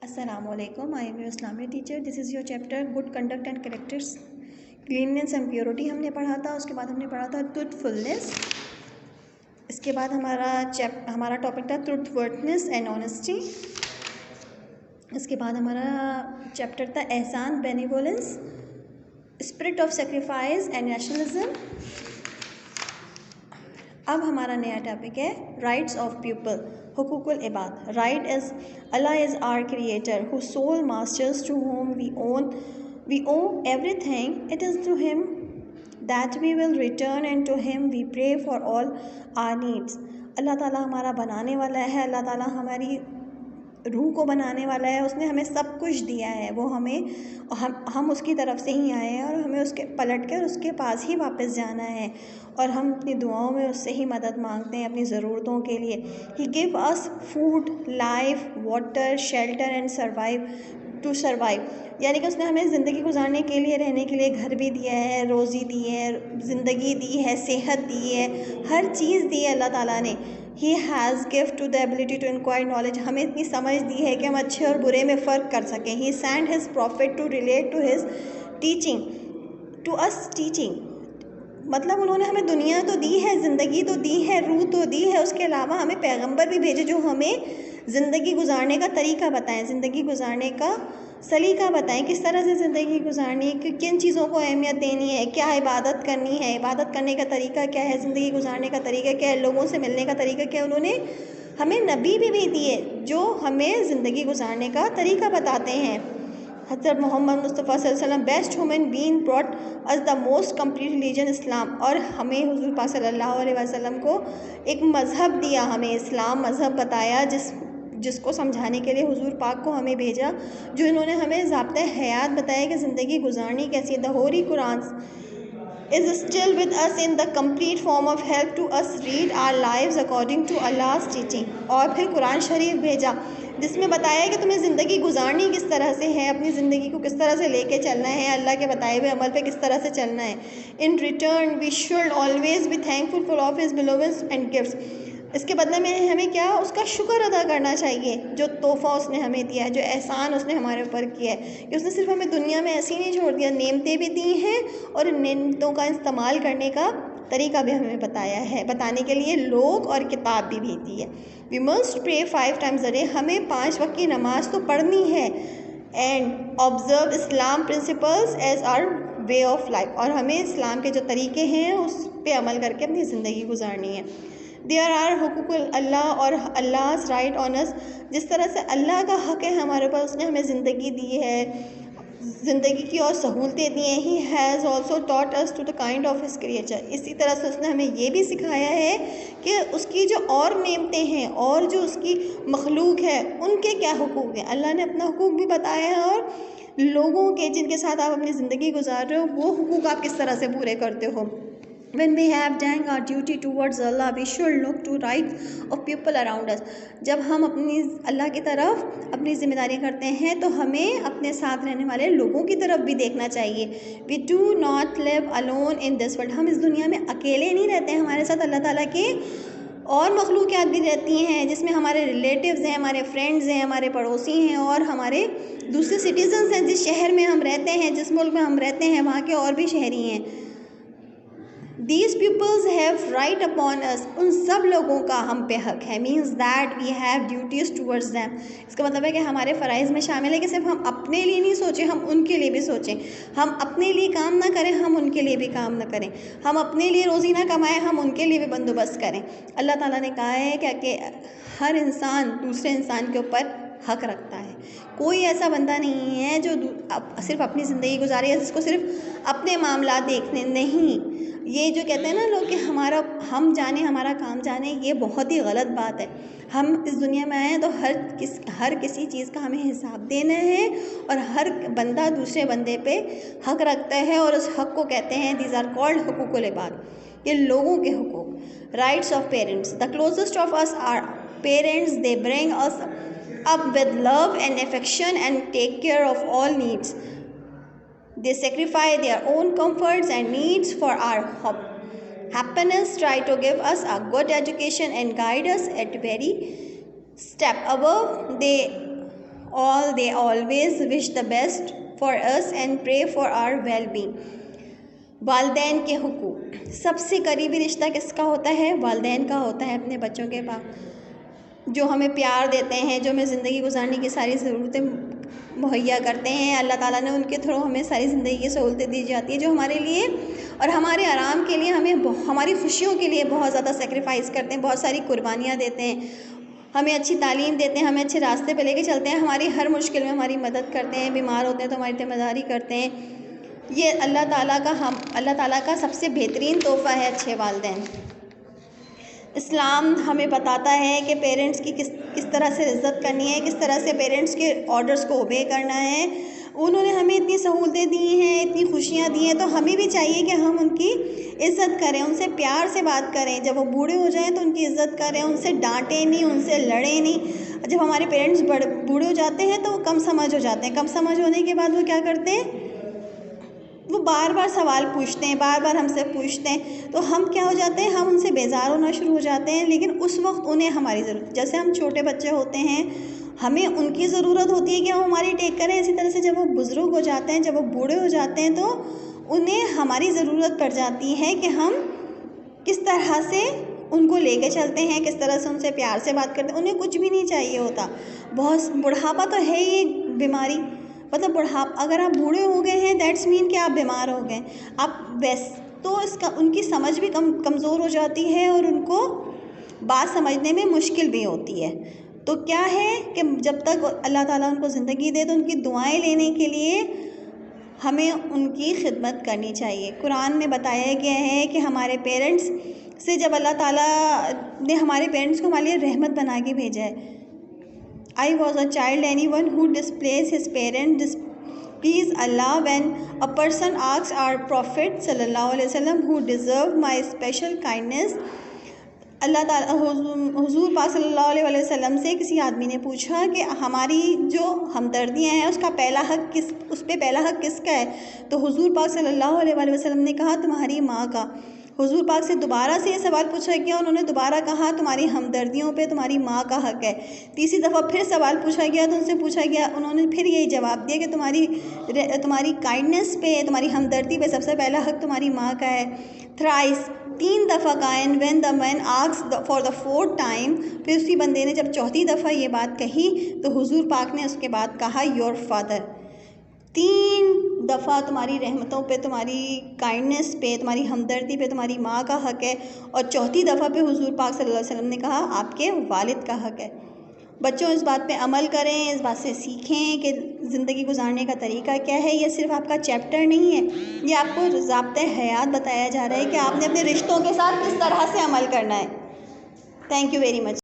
Assalamualaikum. I am your Islamic teacher. This is your chapter Good Conduct and Characters. Cleanliness and Purity हमने पढ़ा था. उसके बाद हमने पढ़ा था Truthfulness. इसके बाद हमारा टॉपिक था Truthworthiness and Honesty. इसके बाद हमारा चैप्टर था एहसान, Benevolence, Spirit of Sacrifice and Nationalism. अब हमारा नया टॉपिक है राइट्स ऑफ पीपल, हुकूकुल इबाद. Right is Allah is our creator who sole masters to whom we owe everything. It is to him that we will return and to him we pray for all our needs. Allah ताला हमारा बनाने वाला है, अल्लाह ताला हमारी रूह को बनाने वाला है. उसने हमें सब कुछ दिया है, वो हम उसकी तरफ से ही आए हैं और हमें उसके पलट कर उसके पास ही वापस जाना है. और हम अपनी दुआओं में उससे ही मदद मांगते हैं अपनी ज़रूरतों के लिए. He give us food, life, water, shelter and survive. यानी कि उसने हमें ज़िंदगी गुजारने के लिए, रहने के लिए घर भी दिया है, रोज़ी दी है, ज़िंदगी दी है, सेहत दी है, हर चीज़ दी है अल्लाह ताला ने. He has gift to the ability to inquire knowledge. हमें इतनी समझ दी है कि हम अच्छे और बुरे में फ़र्क कर सकें. He send his prophet to relate to his teaching to us teaching. मतलब उन्होंने हमें दुनिया तो दी है, ज़िंदगी तो दी है, रूह तो दी है, उसके अलावा हमें पैगंबर भी भेजे जो हमें ज़िंदगी गुजारने का तरीका बताएं, ज़िंदगी गुजारने का सलीका बताएं, किस तरह से ज़िंदगी गुजारनी है, किन चीज़ों को अहमियत देनी है, क्या इबादत करनी है, इबादत करने का तरीका क्या है, ज़िंदगी गुजारने का तरीका क्या है, लोगों से मिलने का तरीका क्या है. उन्होंने हमें नबी भी दिए जो हमें ज़िंदगी गुजारने का तरीका बताते हैं. हज़रत मोहम्मद मुस्तफ़ा सल्लल्लाहु अलैहि वसल्लम best human being brought us the most complete religion Islam. और हमें हुज़ूर पाक सल्लल्लाहु अलैहि वसल्लम को एक मज़हब दिया, हमें इस्लाम मज़हब बताया जिसको समझाने के लिए हुज़ूर पाक को हमें भेजा, जो इन्होंने हमें ज़ाब्ते हयात बताया कि ज़िंदगी गुजारनी कैसी है. The Holi Quran is still with us in the complete form of help to us read our lives according to Allah's teaching. और फिर कुरान शरीफ भेजा जिसमें बताया कि तुम्हें ज़िंदगी गुजारनी किस तरह से है, अपनी ज़िंदगी को किस तरह से लेके चलना है, अल्लाह के बताए हुए अमल पे किस तरह से चलना है. In return we should always be thankful for of his benevolence and gifts. इसके बदले में हमें क्या, उसका शुक्र अदा करना चाहिए जो तोहफ़ा उसने हमें दिया है, जो एहसान उसने हमारे ऊपर किया है. कि उसने सिर्फ हमें दुनिया में ऐसे ही नहीं छोड़ दिया, नेमतें भी दी हैं और इन नेमतों का इस्तेमाल करने का तरीका भी हमें बताया है, बताने के लिए लोग और किताब भी भेजी है. We must pray 5 times a day. हमें 5 वक्त की नमाज तो पढ़नी है. And observe Islam principles as our way of life. और हमें इस्लाम के जो तरीके हैं उस पर अमल करके अपनी ज़िंदगी गुजारनी है. देयर आर हुकूकुल अल्लाह और अल्लाह's राइट ऑन अस. जिस तरह से अल्लाह का हक़ है हमारे ऊपर, उसने हमें ज़िंदगी दी है, ज़िंदगी की और सहूलतें दी हैं. He has also taught us to the kind of his creature. इसी तरह से उसने हमें ये भी सिखाया है कि उसकी जो और नेमतें हैं और जो उसकी मखलूक है उनके क्या हुकूक हैं. अल्लाह ने अपना हुकूक भी बताया है और लोगों के जिनके साथ आप अपनी ज़िंदगी गुजार रहे हो वो हुकूक आप किस तरह से पूरे करते हो. When we have done our duty towards Allah, we should look to rights of people around us. जब हम अपनी अल्लाह की तरफ अपनी ज़िम्मेदारी करते हैं तो हमें अपने साथ रहने वाले लोगों की तरफ भी देखना चाहिए. We do not live alone in this world. हम इस दुनिया में अकेले नहीं रहते हैं, हमारे साथ अल्लाह ताला के और मखलूक़ात भी रहती हैं, जिसमें हमारे रिलेटिव्स हैं, हमारे फ्रेंड्स हैं, हमारे पड़ोसी हैं और हमारे दूसरे सिटीजन्स हैं. जिस शहर में हम रहते हैं, जिस मुल्क में हम रहते हैं, वहाँ के और भी शहरी हैं. These pupils have right upon us. उन सब लोगों का हम पे हक है. Means that we have duties towards them. इसका मतलब है कि हमारे फ़राइज़ में शामिल है कि सिर्फ हम अपने लिए नहीं सोचें, हम उनके लिए भी सोचें. हम अपने लिए काम ना करें, हम उनके लिए भी काम ना करें. हम अपने लिए रोज़ी ना कमाएं, हम उनके लिए भी बंदोबस्त करें. अल्लाह ताला ने कहा है कि हर इंसान दूसरे इंसान के ऊपर हक रखता है. कोई ऐसा बंदा नहीं है जो सिर्फ अपनी ज़िंदगी गुजारे या जिसको सिर्फ अपने मामला देखने. नहीं, ये जो कहते हैं ना लोग कि हम जाने हमारा काम जाने, ये बहुत ही गलत बात है. हम इस दुनिया में आए हैं तो हर किसी चीज़ का हमें हिसाब देना है और हर बंदा दूसरे बंदे पे हक रखता है और उस हक को कहते हैं दीज आर कॉल्ड हुकूकुल इबाद. ये लोगों के हुकूक. Rights of parents. The closest of us are parents. They bring us up with love and affection and take care of all needs. They sacrifice their own comforts and needs for our happiness, try to give us a good education and guide us at very step above. They all they always wish the best for us and pray for our well-being. वालदैन के हुकूक, सबसे करीबी रिश्ता किसका होता है? वालदैन का होता है अपने बच्चों के पास, जो हमें प्यार देते हैं, जो हमें ज़िंदगी गुजारने की सारी ज़रूरतें मुहैया करते हैं। अल्लाह ताला ने उनके थ्रू हमें सारी ज़िंदगी की सहूलतें दी जाती है, जो हमारे लिए और हमारे आराम के लिए हमारी खुशियों के लिए बहुत ज़्यादा सेक्रीफाइस करते हैं, बहुत सारी कुर्बानियाँ देते हैं, हमें अच्छी तालीम देते हैं, हमें अच्छे रास्ते पे लेके चलते हैं, हमारी हर मुश्किल में हमारी मदद करते हैं, बीमार होते हैं तो हमारी ज़िम्मेदारी करते हैं। ये अल्लाह ताला का सबसे बेहतरीन तोहफ़ा है अच्छे वालिदैन। इस्लाम हमें बताता है कि पेरेंट्स की किस तरह से इज़्ज़त करनी है, किस तरह से पेरेंट्स के ऑर्डर्स को ओबे करना है। उन्होंने हमें इतनी सहूलतें दी हैं, इतनी खुशियाँ दी हैं, तो हमें भी चाहिए कि हम उनकी इज़्ज़त करें, उनसे प्यार से बात करें। जब वो बूढ़े हो जाएं तो उनकी इज़्ज़त करें, उनसे डांटें नहीं, उनसे लड़ें नहीं। जब हमारे पेरेंट्स बूढ़े हो जाते हैं तो वो कम समझ हो जाते हैं। कम समझ होने के बाद वो क्या करते हैं? वो बार बार सवाल पूछते हैं, बार बार हमसे पूछते हैं, तो हम क्या हो जाते हैं? हम उनसे बेजार होना शुरू हो जाते हैं। लेकिन उस वक्त उन्हें हमारी ज़रूरत, जैसे हम छोटे बच्चे होते हैं, हमें उनकी ज़रूरत होती है कि वो हमारी टेक करें। इसी तरह से जब वो बुज़ुर्ग हो जाते हैं, जब वो बूढ़े हो जाते हैं, तो उन्हें हमारी ज़रूरत पड़ जाती है कि हम किस तरह से उनको लेके चलते हैं, किस तरह से उनसे प्यार से बात करते हैं। उन्हें कुछ भी नहीं चाहिए होता। बहुत बुढ़ापा तो है ही एक बीमारी, मतलब अगर आप बूढ़े हो गए हैं दैट्स मीन कि आप बीमार हो गए। आप तो इसका उनकी समझ भी कमज़ोर हो जाती है और उनको बात समझने में मुश्किल भी होती है। तो क्या है कि जब तक अल्लाह ताला उनको ज़िंदगी दे तो उनकी दुआएं लेने के लिए हमें उनकी खिदमत करनी चाहिए। कुरान में बताया गया है कि हमारे पेरेंट्स से, जब अल्लाह ताला ने हमारे पेरेंट्स को हमारे लिए रहमत बना के भेजा है। I was a child, anyone who displays his parent displease Allah. When a person asks our Prophet sallallahu alaihi wasallam who deserve my special kindness, अल्लाह ताला हुजूर पाक सल्लल्लाहु अलैहि वसल्लम से किसी आदमी ने पूछा कि हमारी जो हमदर्दियाँ हैं उसका पहला हक उस पर पहला हक किसका है? तो हुजूर पाक सल्लल्लाहु अलैहि वसल्लम ने कहा तुम्हारी माँ का। हुजूर पाक से दोबारा से ये सवाल पूछा गया, उन्होंने दोबारा कहा तुम्हारी हमदर्दियों पे तुम्हारी माँ का हक है। तीसरी दफ़ा फिर सवाल पूछा गया तो उनसे पूछा गया, उन्होंने फिर यही जवाब दिया कि तुम्हारी काइंडनेस पे, तुम्हारी हमदर्दी पे सबसे पहला हक तुम्हारी माँ का है। थ्राइस, 3 दफ़ा कहा। And when the man asked for the 4th time, फिर उसी बंदे ने जब 4थी दफ़ा ये बात कही तो हुजूर पाक ने उसके बाद कहा योर फादर। 3 दफ़ा तुम्हारी रहमतों पे, तुम्हारी काइंडनेस पे, तुम्हारी हमदर्दी पे तुम्हारी माँ का हक है, और 4थी दफ़ा पे हुजूर पाक सल्लल्लाहु अलैहि वसल्लम ने कहा आपके वालिद का हक है। बच्चों इस बात पे अमल करें, इस बात से सीखें कि ज़िंदगी गुजारने का तरीका क्या है। ये सिर्फ आपका चैप्टर नहीं है, ये आपको ज़ाब्ते हयात बताया जा रहा है कि आपने अपने रिश्तों के साथ किस तरह से अमल करना है। Thank you very much.